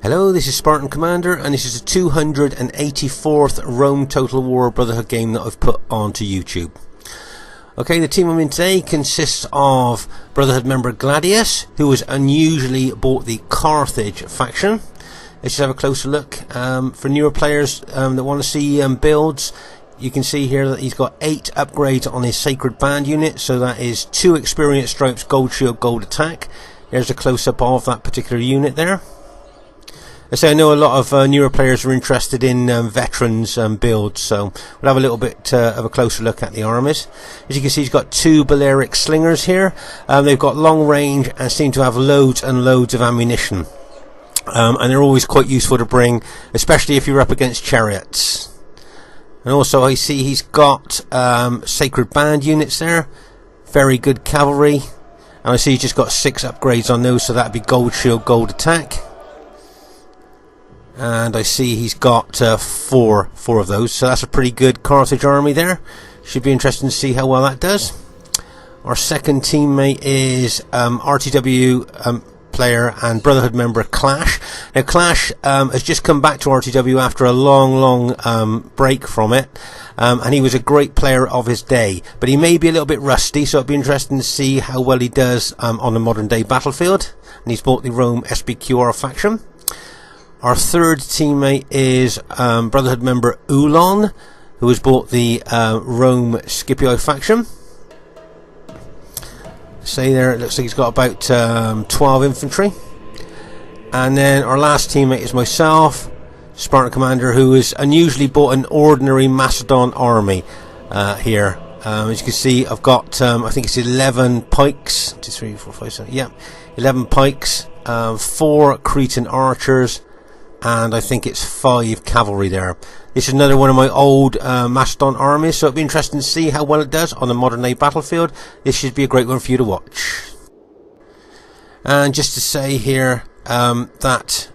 Hello, this is Spartan Commander, and this is the 284th Rome Total War Brotherhood game that I've put onto YouTube. Okay, the team I'm in today consists of Brotherhood member Gladius, who has unusually bought the Carthage faction. Let's just have a closer look. For newer players that want to see builds, you can see here that he's got 8 upgrades on his Sacred Band unit, so that is 2 experience stripes, gold shield, gold attack. There's a close-up of that particular unit there. I know a lot of newer players are interested in veterans builds, so we'll have a little bit of a closer look at the armies. As you can see, he's got 2 Balearic slingers here. They've got long range and seem to have loads and loads of ammunition. And they're always quite useful to bring, especially if you're up against chariots. And also I see he's got Sacred Band units there. Very good cavalry. And I see he's just got 6 upgrades on those, so that'd be gold shield, gold attack. And I see he's got 4 of those, so that's a pretty good Carthage army there. Should be interesting to see how well that does. Our second teammate is RTW player and Brotherhood member Clash. Now Clash has just come back to RTW after a long break from it, and he was a great player of his day, but he may be a little bit rusty, so it'll be interesting to see how well he does on the modern day battlefield. And he's bought the Rome SBQR faction. Our third teammate is Brotherhood member Ulon, who has bought the Rome Scipio faction. Say there, it looks like he's got about 12 infantry. And then our last teammate is myself, Spartan Commander, who has unusually bought an ordinary Macedon army here. As you can see, I've got, I think it's 11 pikes. 2, 3, 4, 5, 7, yeah, 11 pikes, 4 Cretan archers, and I think it's 5 cavalry there. This is another one of my old Macedon armies, so it'll be interesting to see how well it does on the modern day battlefield. This should be a great one for you to watch. And just to say here that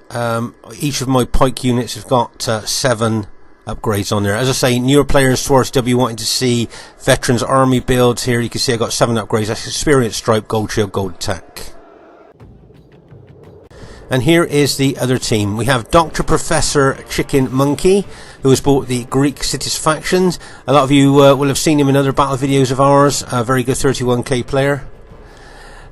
each of my pike units have got 7 upgrades on there. As I say, newer players towards W wanting to see veterans army builds here, you can see I got 7 upgrades. That's experience stripe, gold shield, gold attack. And here is the other team. We have Dr. Professor Chicken Monkey, who has bought the Greek Cities factions. A lot of you will have seen him in other battle videos of ours. A very good 31k player.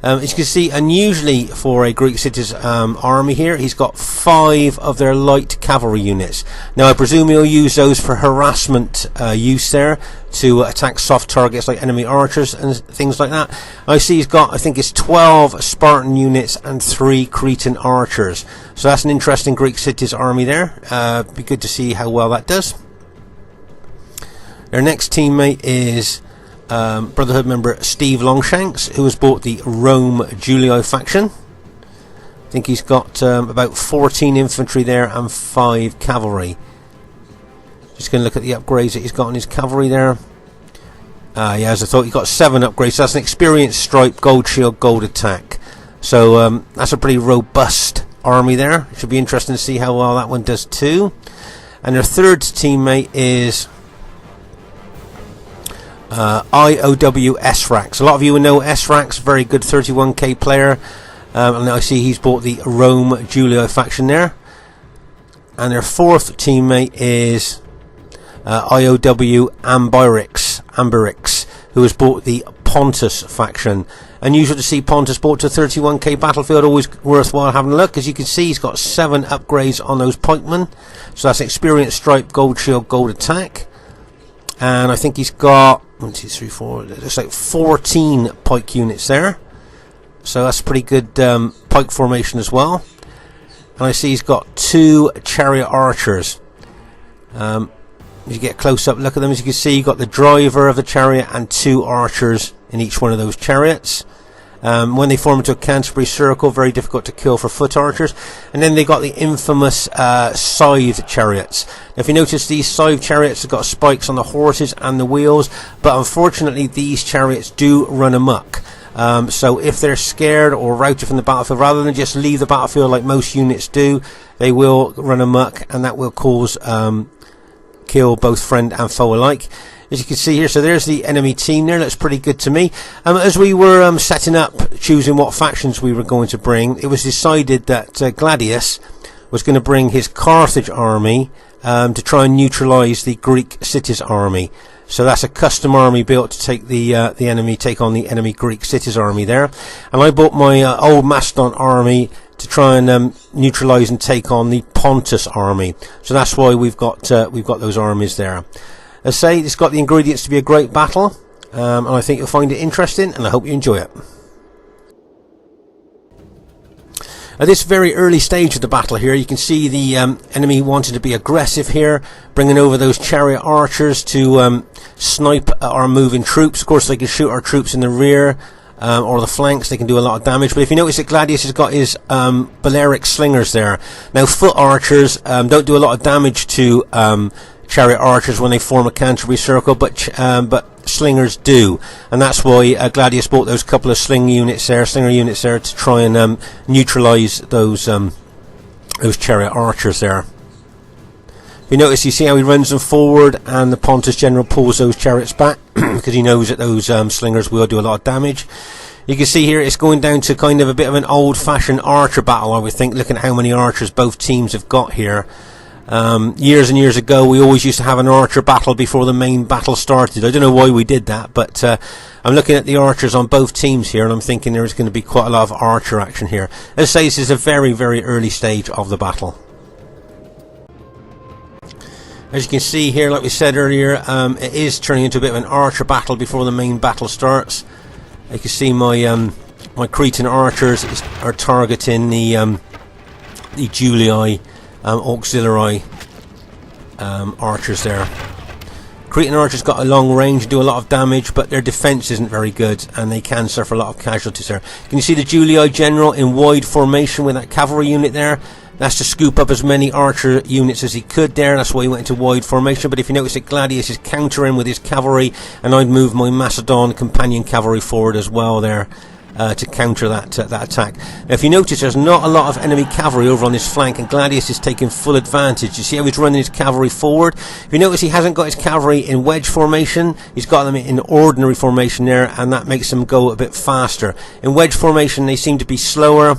As you can see, unusually for a Greek Cities army here, he's got 5 of their light cavalry units. Now I presume he'll use those for harassment use there, to attack soft targets like enemy archers and things like that. I see he's got, I think it's 12 Spartan units and 3 Cretan archers. So that's an interesting Greek Cities army there. Be good to see how well that does. Their next teammate is Brotherhood member Steve Longshanks, who has bought the Rome Julio faction. I think he's got about 14 infantry there and 5 cavalry. Just going to look at the upgrades that he's got on his cavalry there. Yeah, as I thought, he's got 7 upgrades. So that's an experience stripe, gold shield, gold attack. So that's a pretty robust army there. It should be interesting to see how well that one does too. And their third teammate is IOW SRAX. A lot of you will know SRAX, very good 31k player. And I see he's bought the Rome Julio faction there. And their fourth teammate is IOW Amberix, who has bought the Pontus faction. Unusual to see Pontus bought to 31k battlefield, always worthwhile having a look. As you can see, he's got 7 upgrades on those pikemen. So that's experience stripe, gold shield, gold attack. And I think he's got 1, 2, 3, 4, looks like 14 pike units there. So that's pretty good pike formation as well. And I see he's got 2 chariot archers. If you get a close-up look at them, as you can see, you've got the driver of the chariot and 2 archers in each one of those chariots. When they form into a Canterbury circle, very difficult to kill for foot archers. And then they got the infamous scythe chariots. Now, if you notice, these scythe chariots have got spikes on the horses and the wheels, but unfortunately these chariots do run amok. So if they're scared or routed from the battlefield, rather than just leave the battlefield like most units do, they will run amok, and that will cause kill both friend and foe alike. As you can see here, so there's the enemy team there. Looks pretty good to me. As we were setting up, choosing what factions we were going to bring, it was decided that Gladius was going to bring his Carthage army to try and neutralise the Greek cities army. So that's a custom army built to take take on the enemy Greek cities army there. And I bought my old Macedon army to try and neutralise and take on the Pontus army. So that's why we've got those armies there. As I say, it's got the ingredients to be a great battle, and I think you'll find it interesting, and I hope you enjoy it. At this very early stage of the battle here, you can see the enemy wanted to be aggressive here, bringing over those chariot archers to snipe our moving troops. Of course, they can shoot our troops in the rear or the flanks. They can do a lot of damage. But if you notice that Gladius has got his Balearic slingers there. Now, foot archers don't do a lot of damage to chariot archers when they form a Canterbury circle, but slingers do, and that's why Gladius bought those couple of slinger units there to try and neutralise those chariot archers there. If you notice, you see how he runs them forward, and the Pontus general pulls those chariots back because he knows that those slingers will do a lot of damage. You can see here it's going down to kind of a bit of an old-fashioned archer battle, I would think, looking at how many archers both teams have got here. Years and years ago, we always used to have an archer battle before the main battle started. I don't know why we did that, but I'm looking at the archers on both teams here, and I'm thinking there is going to be quite a lot of archer action here. As I say, this is a very, very early stage of the battle. As you can see here, like we said earlier, it is turning into a bit of an archer battle before the main battle starts. You can see my Cretan archers are targeting the Julii auxiliary archers there. Cretan archers got a long range, do a lot of damage, but their defense isn't very good, and they can suffer a lot of casualties there. Can you see the Julii general in wide formation with that cavalry unit there? That's to scoop up as many archer units as he could there. That's why he went into wide formation. But if you notice that Gladius is countering with his cavalry, and I'd move my Macedon companion cavalry forward as well there to counter that attack. Now, if you notice, there's not a lot of enemy cavalry over on this flank, and Gladius is taking full advantage. You see how he's running his cavalry forward? If you notice, he hasn't got his cavalry in wedge formation. He's got them in ordinary formation there, and that makes them go a bit faster. In wedge formation, they seem to be slower,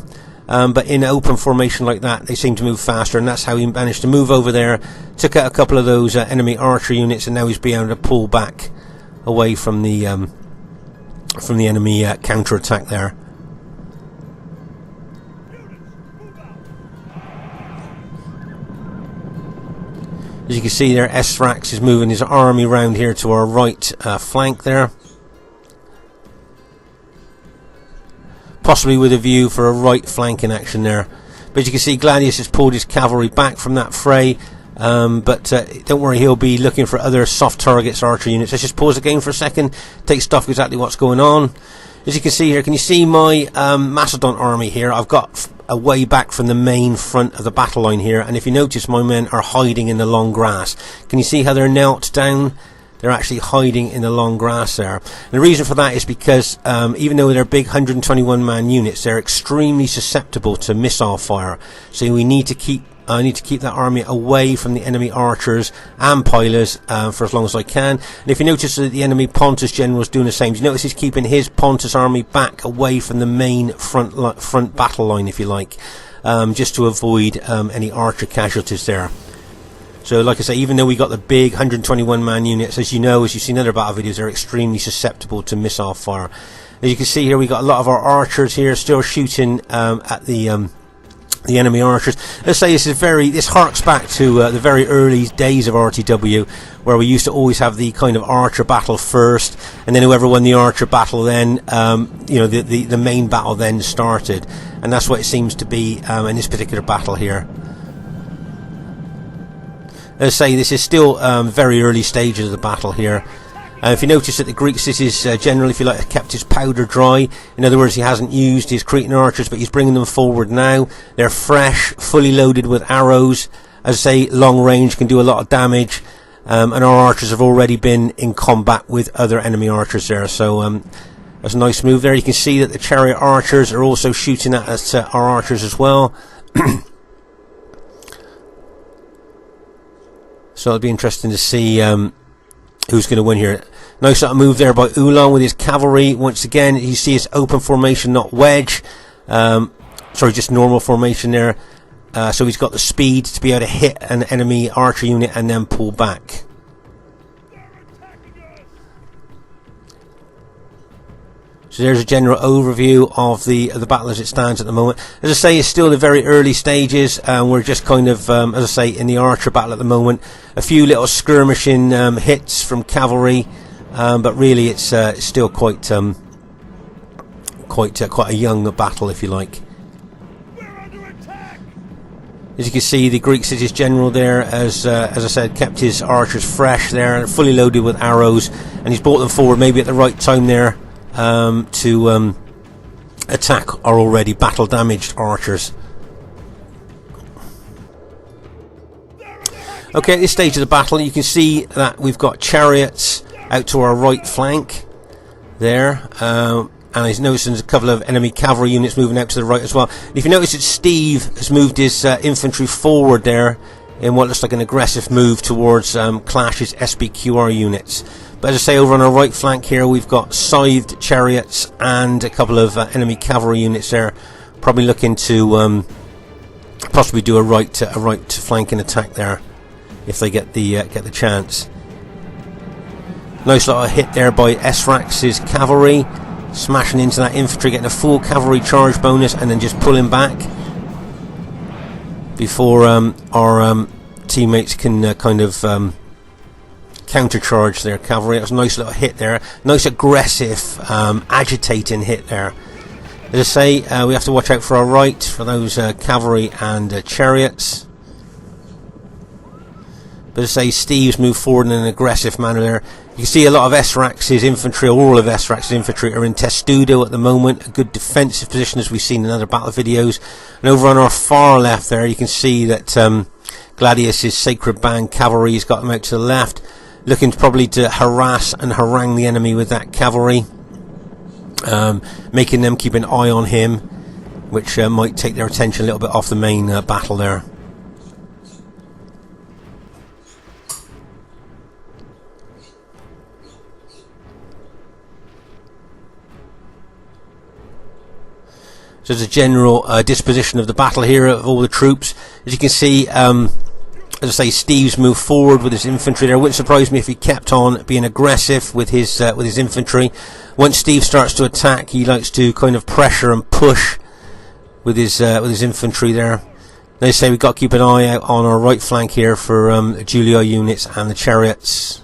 but in open formation like that, they seem to move faster, and that's how he managed to move over there, took out a couple of those enemy archer units, and now he's being able to pull back away from the enemy counter-attack there. As you can see there, Esthrax is moving his army round here to our right flank there, possibly with a view for a right flanking action there. But as you can see, Gladius has pulled his cavalry back from that fray. But don't worry, he'll be looking for other soft targets, archer units. Let's just pause the game for a second, take stock of exactly what's going on. As you can see here, can you see my Macedon army here? I've got a way back from the main front of the battle line here, and if you notice, my men are hiding in the long grass. Can you see how they're knelt down? They're actually hiding in the long grass there. And the reason for that is because even though they're big 121-man units, they're extremely susceptible to missile fire. So we need to keep that army away from the enemy archers and pilers for as long as I can. And if you notice that the enemy Pontus general is doing the same, you notice he's keeping his Pontus army back away from the main front battle line, if you like, just to avoid any archer casualties there. So like I say, even though we got the big 121-man units, as you know, as you've seen in other battle videos, they're extremely susceptible to missile fire. As you can see here, we got a lot of our archers here still shooting at the enemy archers. Let's say this harks back to the very early days of RTW, where we used to always have the kind of archer battle first, and then whoever won the archer battle then, the main battle then started, and that's what it seems to be in this particular battle here. As I say, this is still very early stages of the battle here. If you notice that the Greek cities generally, if you like, have kept his powder dry. In other words, he hasn't used his Cretan archers, but he's bringing them forward now. They're fresh, fully loaded with arrows. As I say, long range, can do a lot of damage. And our archers have already been in combat with other enemy archers there. So that's a nice move there. You can see that the chariot archers are also shooting at our archers as well. So it'll be interesting to see who's going to win here. Nice little move there by Ulan with his cavalry. Once again, you see his open formation, not wedge. Sorry, just normal formation there. so he's got the speed to be able to hit an enemy archer unit and then pull back. So there's a general overview of the battle as it stands at the moment. As I say, it's still the very early stages. We're just kind of, as I say, in the archer battle at the moment. A few little skirmishing hits from cavalry, but really it's still quite a young battle, if you like. As you can see, the Greek city's general there, as I said, kept his archers fresh there, fully loaded with arrows, and he's brought them forward maybe at the right time there. To attack our already battle damaged archers. Okay, at this stage of the battle you can see that we've got chariots out to our right flank there, and I noticed there's a couple of enemy cavalry units moving out to the right as well. And if you notice that Steve has moved his infantry forward there in what looks like an aggressive move towards Clash's SBQR units. But as I say, over on our right flank here we've got scythed chariots and a couple of enemy cavalry units there, probably looking to possibly do a right flanking attack there if they get the chance. Nice little hit there by Esrax's cavalry, smashing into that infantry, getting a full cavalry charge bonus, and then just pulling back before our teammates can kind of countercharge their cavalry. That was a nice little hit there, nice aggressive agitating hit there. As I say, we have to watch out for our right for those cavalry and chariots. But as I say, Steve's moved forward in an aggressive manner there. You can see a lot of Esrax's infantry, or all of Esrax's infantry, are in Testudo at the moment, a good defensive position as we've seen in other battle videos. And over on our far left there you can see that Gladius's Sacred Band cavalry has got them out to the left, looking probably to harass and harangue the enemy with that cavalry, making them keep an eye on him, which might take their attention a little bit off the main battle there. So there's a general disposition of the battle here of all the troops. As you can see, as I say, Steve's moved forward with his infantry there. It wouldn't surprise me if he kept on being aggressive with his infantry. Once Steve starts to attack, he likes to kind of pressure and push with his infantry there. They say we've got to keep an eye out on our right flank here for Julio units and the chariots.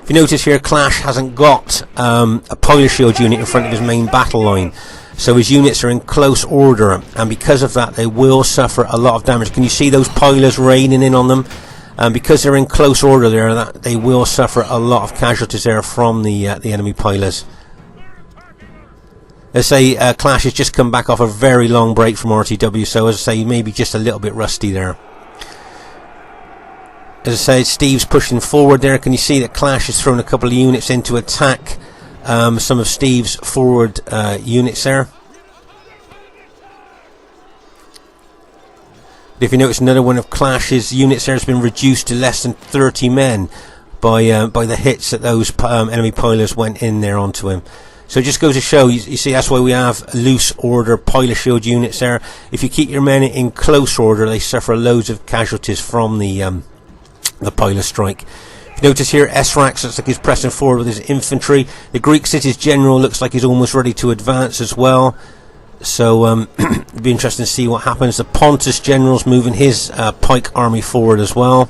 If you notice here, Clash hasn't got a Polish shield unit in front of his main battle line, so his units are in close order, and because of that they will suffer a lot of damage. Can you see those pilers raining in on them? Because they're in close order there, that they will suffer a lot of casualties there from the enemy pilers. As I say, Clash has just come back off a very long break from RTW, so as I say, maybe just a little bit rusty there. As I said, Steve's pushing forward there. Can you see that Clash has thrown a couple of units in to attack some of Steve's forward units there? But if you notice, another one of Clash's units there has been reduced to less than 30 men by the hits that those enemy pilers went in there onto him. So it just goes to show, you see, that's why we have loose order piler shield units there. If you keep your men in close order, they suffer loads of casualties from the piler strike. If you notice here, Esrax looks like he's pressing forward with his infantry. The Greek city's general looks like he's almost ready to advance as well. So it'll be interesting to see what happens. The Pontus general's moving his pike army forward as well.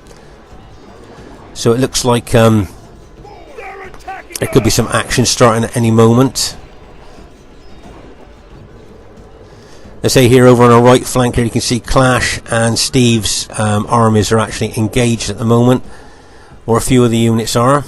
So it looks like there could be some action starting at any moment. Let's say here over on our right flank here you can see Clash and Steve's armies are actually engaged at the moment, or a few of the units are.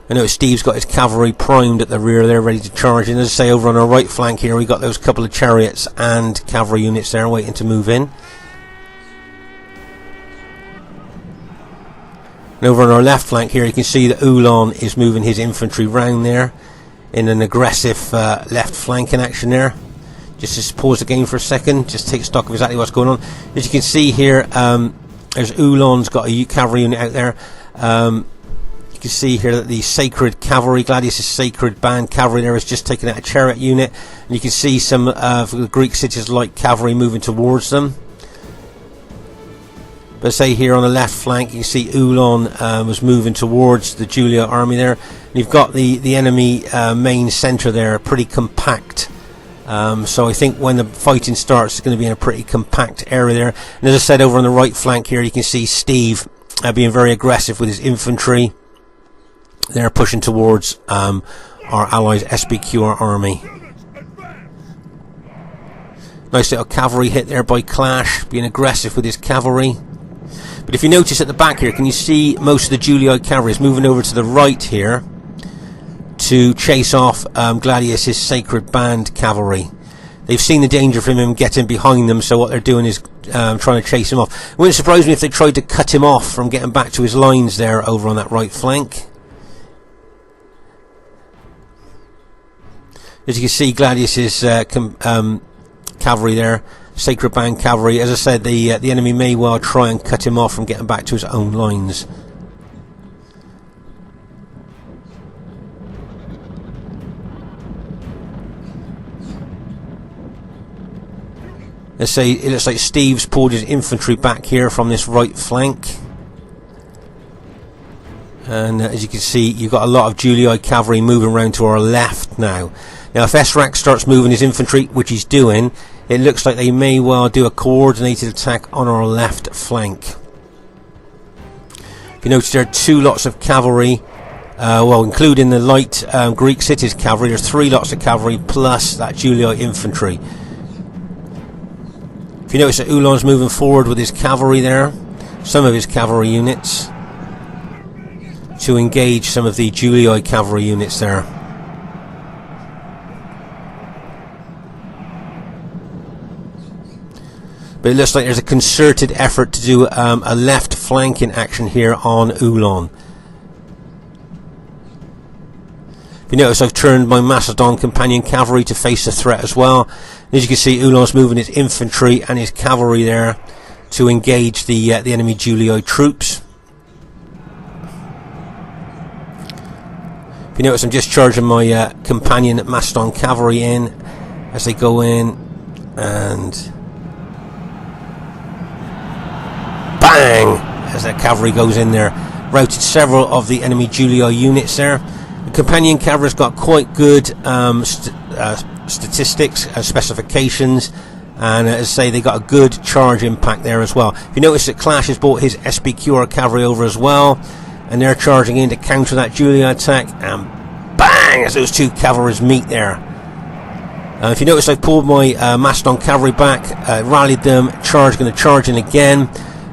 I know Steve's got his cavalry primed at the rear there, ready to charge. And as I say, over on our right flank here we got those couple of chariots and cavalry units there waiting to move in. And over on our left flank here you can see that Ulan is moving his infantry round there in an aggressive left flanking action there. Just to pause the game for a second, just take stock of exactly what's going on. As you can see here, there's Ulan's got a cavalry unit out there. You can see here that the Sacred Cavalry, Gladius' Sacred Band Cavalry there, is just taking out a chariot unit. And you can see some of the Greek cities light cavalry moving towards them. But say here on the left flank, you can see Ulan was moving towards the Julia army there. And you've got the enemy main centre there, pretty compact. So I think when the fighting starts, it's going to be in a pretty compact area there. And as I said, over on the right flank here, you can see Steve being very aggressive with his infantry. They're pushing towards our allies' SBQR army. Nice little cavalry hit there by Clash, being aggressive with his cavalry. But if you notice at the back here, can you see most of the Julii cavalry is moving over to the right here to chase off Gladius' Sacred Band cavalry. They've seen the danger from him getting behind them, so what they're doing is trying to chase him off. It wouldn't surprise me if they tried to cut him off from getting back to his lines there over on that right flank. As you can see, Gladius' cavalry there, Sacred Band cavalry. As I said, the enemy may well try and cut him off from getting back to his own lines. Let's say it looks like Steve's pulled his infantry back here from this right flank. And as you can see, you've got a lot of Julii cavalry moving around to our left now. Now if Esrak starts moving his infantry, which he's doing, it looks like they may well do a coordinated attack on our left flank. If you notice, there are two lots of cavalry, well, including the light Greek cities cavalry. There's 3 lots of cavalry plus that Julii infantry. If you notice that Ulan's moving forward with his cavalry there, some of his cavalry units, to engage some of the Julii cavalry units there. But it looks like there's a concerted effort to do a left flanking action here on Ulan. If you notice, I've turned my Macedon companion cavalry to face the threat as well. And as you can see, Ulan's moving his infantry and his cavalry there to engage the enemy Julii troops. If you notice, I'm just charging my companion Macedon cavalry in as they go in, and bang! As that cavalry goes in there, routed several of the enemy Julii units there. The companion cavalry's got quite good statistics, specifications, and as I say, they got a good charge impact there as well. If you notice that Clash has brought his SBQR cavalry over as well, and they're charging in to counter that Julii attack, and bang, as those two cavalries meet there. If you notice, I've pulled my Macedon cavalry back, rallied them, going to charge in again,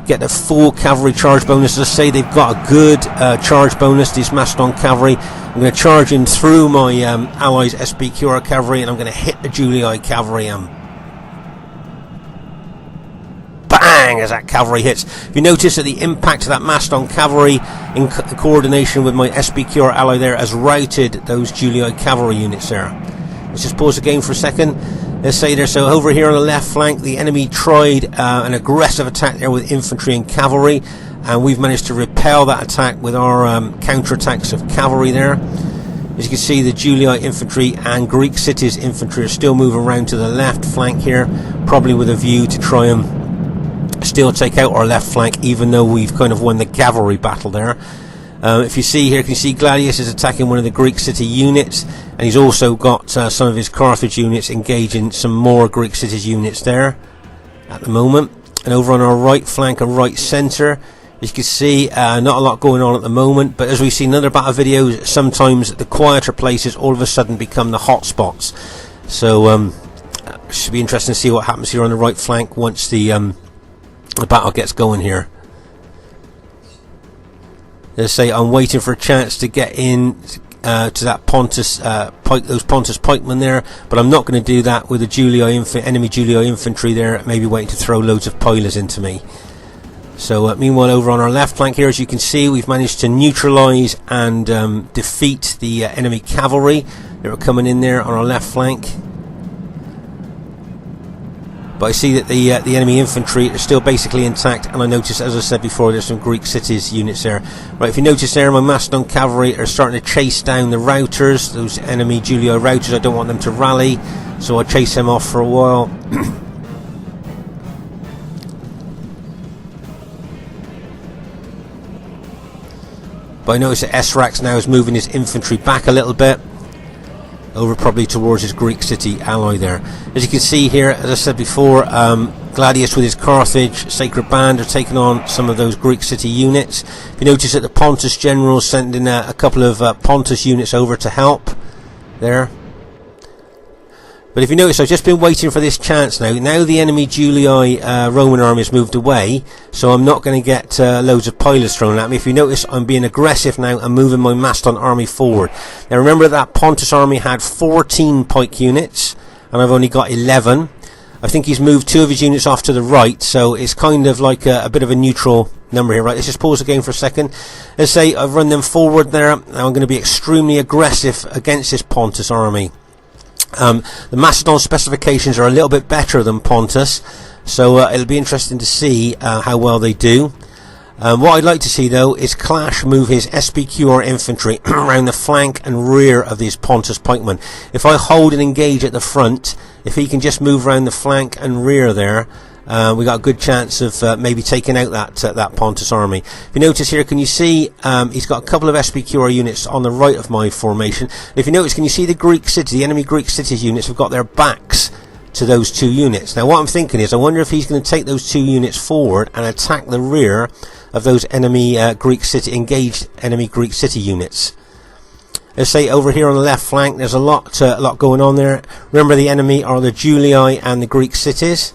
get the full cavalry charge bonus. As I say, they've got a good charge bonus, these Macedon cavalry. I'm going to charge in through my allies' SBQR cavalry, and I'm going to hit the Julii cavalry, and bang, as that cavalry hits. If you notice that the impact of that Macedon cavalry in coordination with my SBQR ally there has routed those Julii cavalry units there. Let's just pause the game for a second. Let's say there, so over here on the left flank, the enemy tried an aggressive attack there with infantry and cavalry, and we've managed to repel that attack with our counter-attacks of cavalry there. As you can see, the Julii infantry and Greek cities infantry are still moving around to the left flank here, probably with a view to try and still take out our left flank, even though we've kind of won the cavalry battle there. If you see here, you can see Gladius is attacking one of the Greek city units, and he's also got some of his Carthage units engaging some more Greek cities units there at the moment. And over on our right flank and right centre, as you can see, not a lot going on at the moment, but as we've seen in other battle videos, sometimes the quieter places all of a sudden become the hot spots. So it should be interesting to see what happens here on the right flank once the battle gets going here. As I say, I'm waiting for a chance to get in to that Pontus those Pontus pikemen there, but I'm not going to do that with the enemy Julii infantry there, maybe waiting to throw loads of pilers into me. So meanwhile, over on our left flank here, as you can see, we've managed to neutralise and defeat the enemy cavalry that were coming in there on our left flank. But I see that the enemy infantry are still basically intact, and I notice, as I said before, there's some Greek cities units there. Right, if you notice there, my Macedon cavalry are starting to chase down the routers, those enemy Julio routers. I don't want them to rally, so I'll chase them off for a while. But I notice that Esrax now is moving his infantry back a little bit, over probably towards his Greek city ally there. As you can see here, as I said before, Gladius with his Carthage Sacred Band are taking on some of those Greek city units. If you notice that the Pontus generals sending a couple of Pontus units over to help there. But if you notice, I've just been waiting for this chance now. Now the enemy Julii Roman army has moved away, so I'm not going to get loads of pilots thrown at me. If you notice, I'm being aggressive now and moving my Macedon army forward. Now remember that Pontus army had 14 pike units, and I've only got 11. I think he's moved 2 of his units off to the right, so it's kind of like a bit of a neutral number here. Right, let's just pause the game for a second. Let's say I've run them forward there. Now I'm going to be extremely aggressive against this Pontus army. The Macedon specifications are a little bit better than Pontus, so it'll be interesting to see how well they do. What I'd like to see though is Clash move his SPQR infantry around the flank and rear of these Pontus pikemen. If I hold and engage at the front, if he can just move around the flank and rear there, we got a good chance of maybe taking out that Pontus army. If you notice here, can you see he's got a couple of SPQR units on the right of my formation. If you notice, can you see the Greek city, the enemy Greek cities units have got their backs to those 2 units. Now what I'm thinking is, I wonder if he's going to take those 2 units forward and attack the rear of those enemy engaged enemy Greek city units. Let's say over here on the left flank, there's a lot going on there. Remember, the enemy are the Julii and the Greek cities,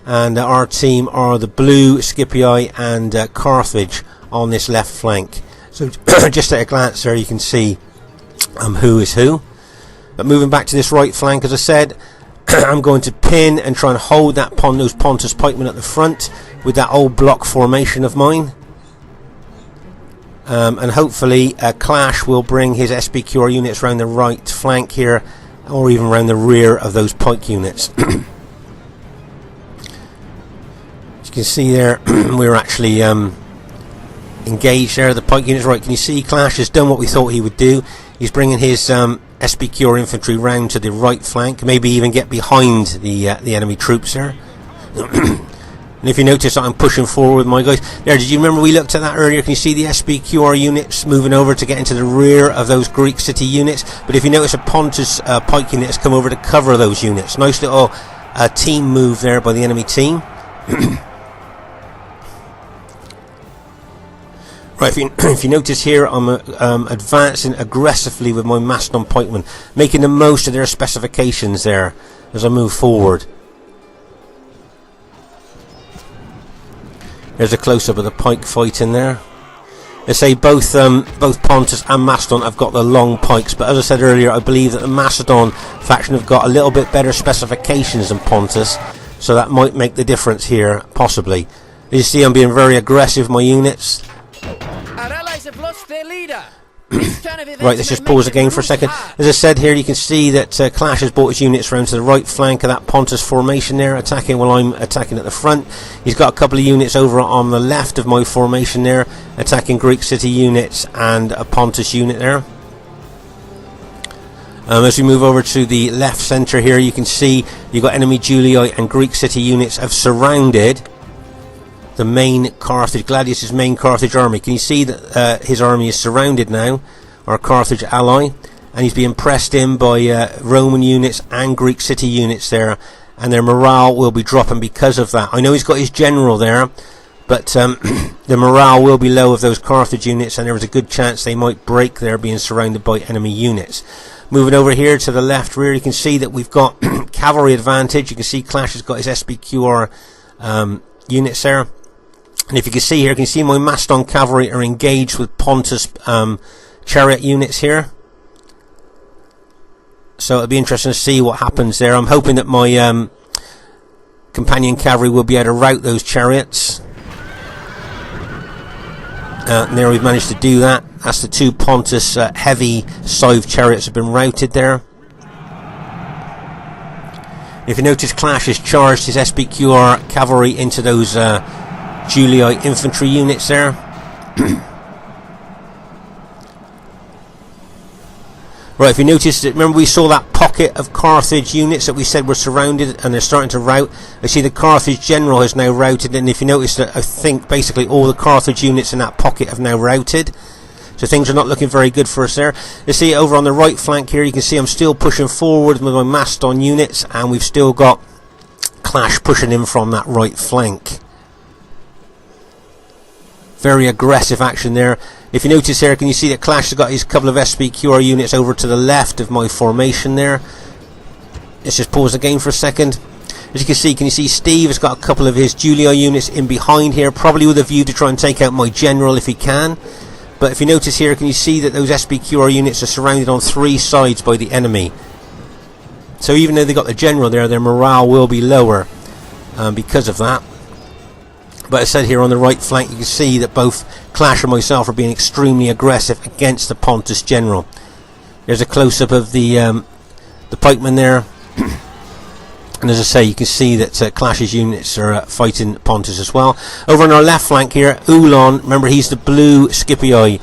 and our team are the blue Scipii and Carthage on this left flank. So just at a glance there, you can see who is who. But moving back to this right flank, as I said, I'm going to pin and try and hold those Pontus pikemen at the front with that old block formation of mine. And hopefully Clash will bring his SPQR units around the right flank here, or even around the rear of those pike units. You can see there, we're actually engaged there, the pike units. Right, can you see Clash has done what we thought he would do. He's bringing his SPQR infantry round to the right flank, maybe even get behind the enemy troops there. And if you notice, I'm pushing forward with my guys there. Did you remember we looked at that earlier? Can you see the SPQR units moving over to get into the rear of those Greek city units? But if you notice, a Pontus pike unit has come over to cover those units. Nice little team move there by the enemy team. Right, if you notice here, I'm advancing aggressively with my Macedon pikemen, making the most of their specifications there as I move forward. There's a close-up of the pike fight in there. They say both Pontus and Macedon have got the long pikes, but as I said earlier, I believe that the Macedon faction have got a little bit better specifications than Pontus, so that might make the difference here, possibly. As you see, I'm being very aggressive with my units. Our allies have lost their leader. Right, let's just pause again for a second. As I said here, you can see that Clash has brought his units around to the right flank of that Pontus formation there, attacking while I'm attacking at the front. He's got a couple of units over on the left of my formation there, attacking Greek city units and a Pontus unit there. As we move over to the left centre here, you can see you've got enemy Julii and Greek city units have surrounded the main Carthage, Gladius' main Carthage army. Can you see that his army is surrounded now, our Carthage ally, and he's being pressed in by Roman units and Greek city units there, and their morale will be dropping because of that. I know he's got his general there, but the morale will be low of those Carthage units, and there is a good chance they might break there, being surrounded by enemy units. Moving over here to the left rear, you can see that we've got cavalry advantage. You can see Clash has got his SPQR units there. And if you can see here, can you see my Macedon cavalry are engaged with Pontus chariot units here. So it'll be interesting to see what happens there. I'm hoping that my companion cavalry will be able to rout those chariots. And there we've managed to do that. That's the 2 Pontus heavy scythe chariots have been routed there. If you notice, Clash has charged his SBQR cavalry into those Julii infantry units there. Right, if you notice, remember we saw that pocket of Carthage units that we said were surrounded and they're starting to rout. I see the Carthage general has now routed, and if you notice that I think basically all the Carthage units in that pocket have now routed. So things are not looking very good for us there. You see over on the right flank here, you can see I'm still pushing forward with my Macedon units, and we've still got Clash pushing in from that right flank. Very aggressive action there. If you notice here, can you see that Clash has got his couple of SBQR units over to the left of my formation there. Let's just pause the game for a second. As you can you see Steve has got a couple of his Julii units in behind here, probably with a view to try and take out my general if he can. But if you notice here, can you see that those SBQR units are surrounded on 3 sides by the enemy. So even though they got the general there, their morale will be lower because of that. But as I said here on the right flank, you can see that both Clash and myself are being extremely aggressive against the Pontus general. There's a close-up of the pikemen there. And as I say, you can see that Clash's units are fighting Pontus as well. Over on our left flank here, Ulon, remember he's the blue Scipii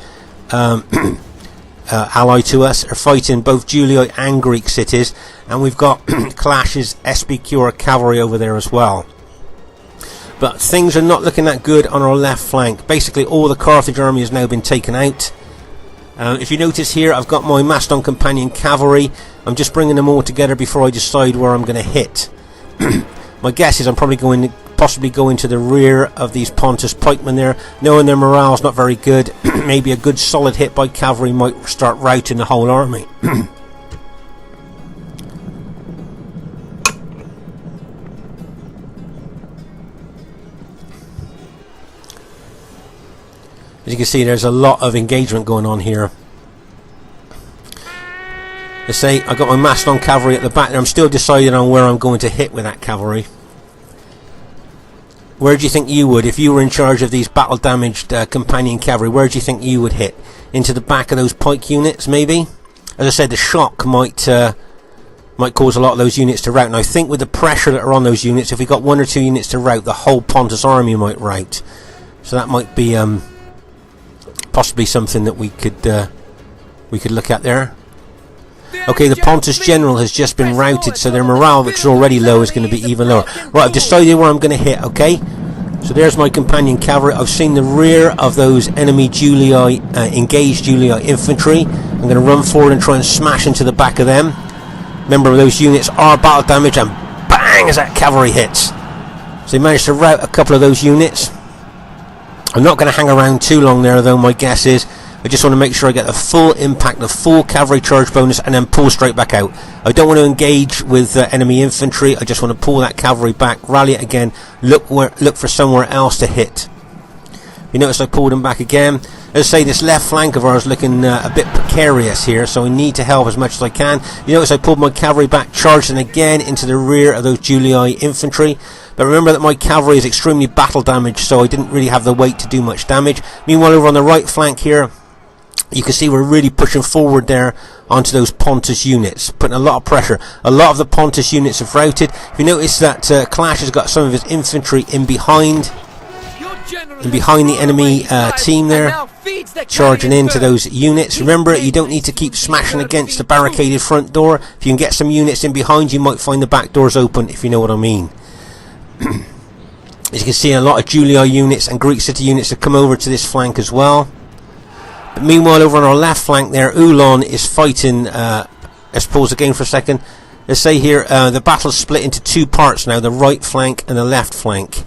ally to us, are fighting both Julii and Greek cities. And we've got Clash's SBQR cavalry over there as well. But things are not looking that good on our left flank. Basically all the Carthage army has now been taken out. If you notice here, I've got my Macedon companion cavalry. I'm just bringing them all together before I decide where I'm going to hit. My guess is I'm probably going to possibly go into the rear of these Pontus pikemen there, knowing their morale's not very good. Maybe a good solid hit by cavalry might start routing the whole army. As you can see, there's a lot of engagement going on here. Let's say I got my Macedon cavalry at the back there. I'm still deciding on where I'm going to hit with that cavalry. Where do you think you would, if you were in charge of these battle damaged companion cavalry, where do you think you would hit? Into the back of those pike units, maybe? As I said, the shock might cause a lot of those units to rout. And I think with the pressure that are on those units, if we got 1 or 2 units to rout, the whole Pontus army might rout. So that might be possibly something that we could look at there. Okay, the Pontus general has just been routed, so their morale, which is already low, is going to be even lower. Right, I've decided where I'm going to hit, okay? So there's my companion cavalry. I've seen the rear of those enemy Julii, engaged Julii infantry. I'm going to run forward and try and smash into the back of them. Remember, those units are battle damage, and bang, as that cavalry hits. So they managed to rout a couple of those units. I'm not going to hang around too long there, though. My guess is I just want to make sure I get the full impact, the full cavalry charge bonus, and then pull straight back out. I don't want to engage with enemy infantry. I just want to pull that cavalry back, rally it again, look for somewhere else to hit. You notice I pulled them back again. As I say, this left flank of ours looking a bit precarious here, so I need to help as much as I can. You notice I pulled my cavalry back, charging again into the rear of those Julii infantry. But remember that my cavalry is extremely battle damaged, so I didn't really have the weight to do much damage. Meanwhile, over on the right flank here, you can see we're really pushing forward there onto those Pontus units, putting a lot of pressure. A lot of the Pontus units have routed. If you notice that Clash has got some of his infantry in behind the enemy team there, charging into those units. Remember, you don't need to keep smashing against the barricaded front door. If you can get some units in behind, you might find the back doors open, if you know what I mean. As you can see, a lot of Julii units and Greek city units have come over to this flank as well. But meanwhile, over on our left flank there, Ulon is fighting. Let's pause the game for a second. Let's say here, the battle's split into 2 parts now, the right flank and the left flank.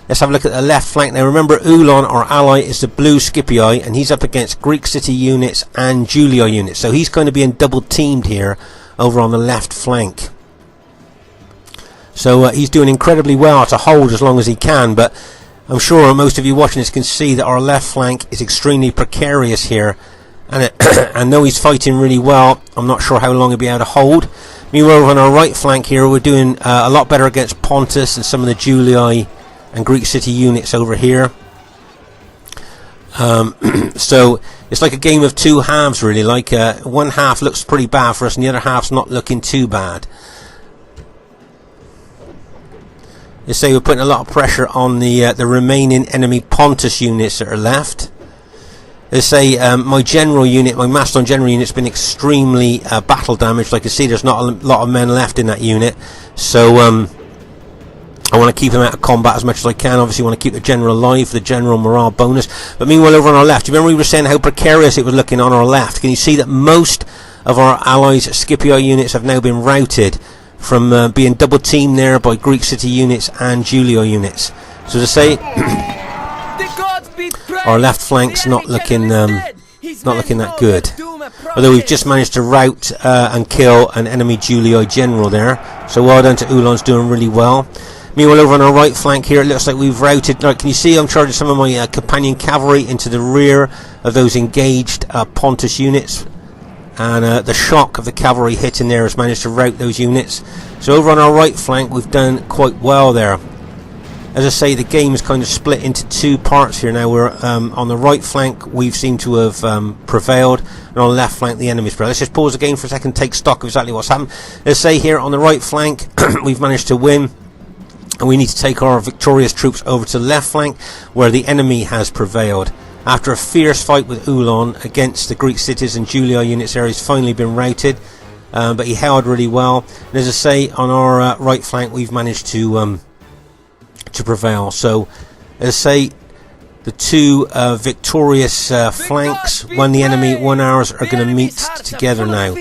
Let's have a look at the left flank. Now remember, Ulon, our ally, is the blue Scipii, and he's up against Greek city units and Julii units. So he's going to be in double teamed here over on the left flank. So he's doing incredibly well to hold as long as he can, but I'm sure most of you watching this can see that our left flank is extremely precarious here. And and though he's fighting really well, I'm not sure how long he'll be able to hold. Meanwhile, on our right flank here, we're doing a lot better against Pontus and some of the Julii and Greek city units over here. So it's like a game of 2 halves, really. Like one half looks pretty bad for us, and the other half's not looking too bad. Let's say we're putting a lot of pressure on the remaining enemy Pontus units that are left. Let's say my general unit, my Macedon general unit's been extremely battle damaged. Like you see, there's not a lot of men left in that unit, so I want to keep him out of combat as much as I can. Obviously, want to keep the general alive for the general morale bonus. But meanwhile, over on our left, do you remember we were saying how precarious it was looking on our left? Can you see that most of our allies' Scipio units have now been routed from being double teamed there by Greek city units and Julio units? So to say, our left flank's not looking that good. Although we've just managed to rout and kill an enemy Julio general there. So well done to Ulan's, doing really well. Meanwhile, over on our right flank here, it looks like we've routed. Right, can you see I'm charging some of my companion cavalry into the rear of those engaged Pontus units, and the shock of the cavalry hitting there has managed to rout those units. So over on our right flank, we've done quite well there. As I say, the game is kind of split into two parts here now. We're on the right flank, we've seemed to have prevailed, and on the left flank, the enemy's prevailed. Let's just pause the game for a second, take stock of exactly what's happened. Let's say here on the right flank, we've managed to win. And we need to take our victorious troops over to the left flank, where the enemy has prevailed. After a fierce fight with Ulan against the Greek cities and Julio units there, he's finally been routed, but he held really well. And as I say, on our right flank, we've managed to prevail. So, as I say, the two victorious flanks, one the enemy, one ours, are going to meet together now.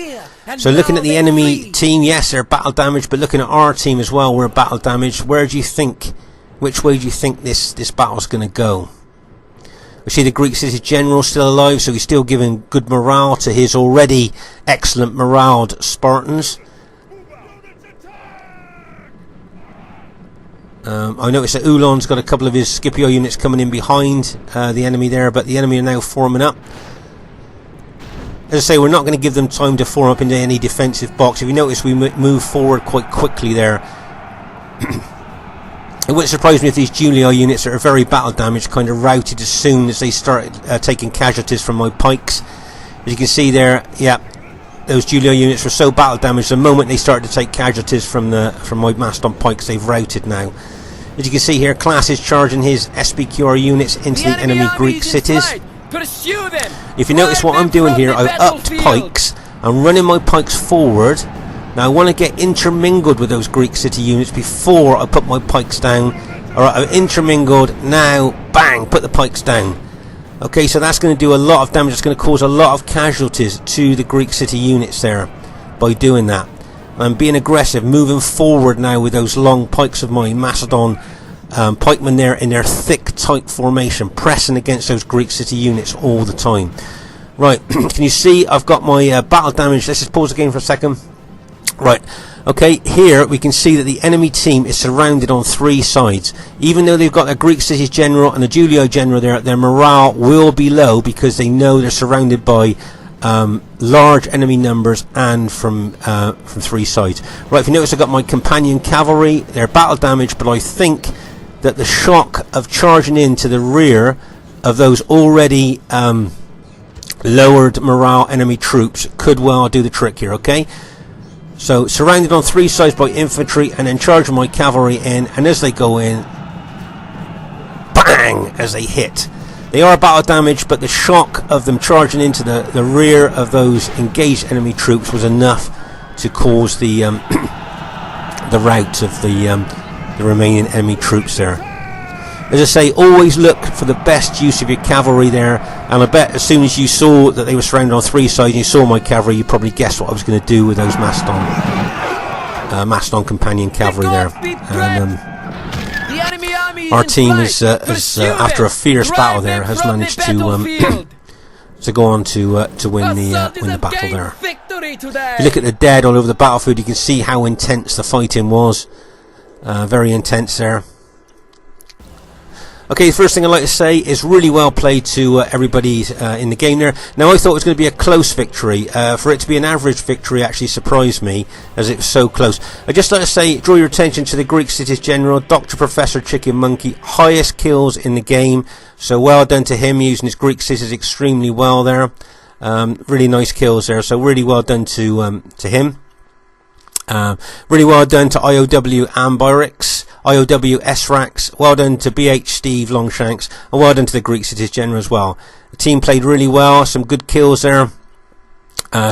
So looking at the enemy team, yes, they're battle damaged, but looking at our team as well, we're battle damaged. Where do you think, which way do you think this battle's going to go? We see the Greek city general still alive, so he's still giving good morale to his already excellent moraled Spartans. I noticed that Ulan's got a couple of his Scipio units coming in behind the enemy there, but the enemy are now forming up. As I say, we're not going to give them time to form up into any defensive box. If you notice, we move forward quite quickly there. It wouldn't surprise me if these Julio units that are very battle damaged kind of routed as soon as they started taking casualties from my pikes. As you can see there, yeah, those Julio units were so battle damaged, the moment they started to take casualties from my Macedon pikes, they've routed now. As you can see here, Class is charging his SPQR units into the enemy Greek cities. Pursue them. If you notice what I'm doing here, I've upped pikes. I'm running my pikes forward. Now I want to get intermingled with those Greek city units before I put my pikes down. Alright, I've intermingled. Now, bang, put the pikes down. Okay, so that's going to do a lot of damage. It's going to cause a lot of casualties to the Greek city units there by doing that. I'm being aggressive, moving forward now with those long pikes of my Macedon pikemen there in their thick, tight formation, pressing against those Greek city units all the time. Right, can you see I've got my battle damage? Let's just pause the game for a second. Right, okay, here we can see that the enemy team is surrounded on three sides. Even though they've got their Greek cities general and the Julio general there, their morale will be low because they know they're surrounded by large enemy numbers and from three sides. Right, if you notice, I've got my companion cavalry. They're battle damaged, but I think that the shock of charging into the rear of those already lowered morale enemy troops could well do the trick here. Okay, so surrounded on three sides by infantry, and then charging my cavalry in, and as they go in, bang, as they hit. They are battle damaged, but the shock of them charging into the rear of those engaged enemy troops was enough to cause the rout of the remaining enemy troops there. As I say, always look for the best use of your cavalry there, and I bet as soon as you saw that they were surrounded on three sides and you saw my cavalry, you probably guessed what I was going to do with those Macedon companion cavalry there. And our team is after a fierce battle there, has managed to go on to win the battle there. If you look at the dead all over the battlefield, you can see how intense the fighting was. Very intense there. Okay, the first thing I'd like to say is really well played to everybody in the game there. Now, I thought it was going to be a close victory. For it to be an average victory actually surprised me, as it was so close. I'd just like to say, draw your attention to the Greek cities general, Dr. Professor Chicken Monkey, highest kills in the game. So well done to him, using his Greek cities extremely well there. Really nice kills there, so really well done to him. Really well done to IOW and Byrix, IOW SRAX, well done to BH Steve Longshanks, and well done to the Greek Cities General as well. The team played really well, some good kills there,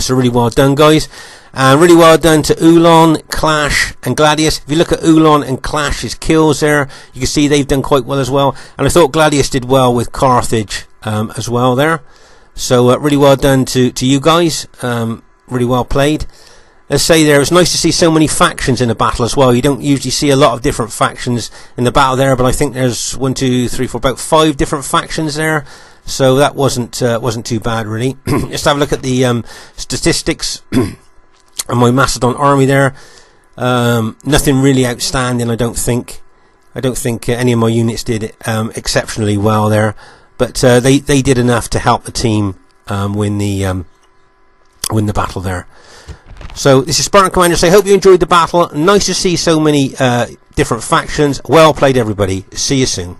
so really well done, guys. And really well done to Ulon, Clash and Gladius. If you look at Ulon and Clash's kills there, you can see they've done quite well as well. And I thought Gladius did well with Carthage as well there. So really well done to you guys, really well played. Let's say there, it was nice to see so many factions in the battle as well. You don't usually see a lot of different factions in the battle there, but I think there's 1, 2, 3, 4, about 5 different factions there. So that wasn't too bad really. Just have a look at the statistics and my Macedon army there. Nothing really outstanding, I don't think. Any of my units did exceptionally well there, but they did enough to help the team win the battle there. So this is Spartan Commander. So I hope you enjoyed the battle. Nice to see so many different factions. Well played, everybody. See you soon.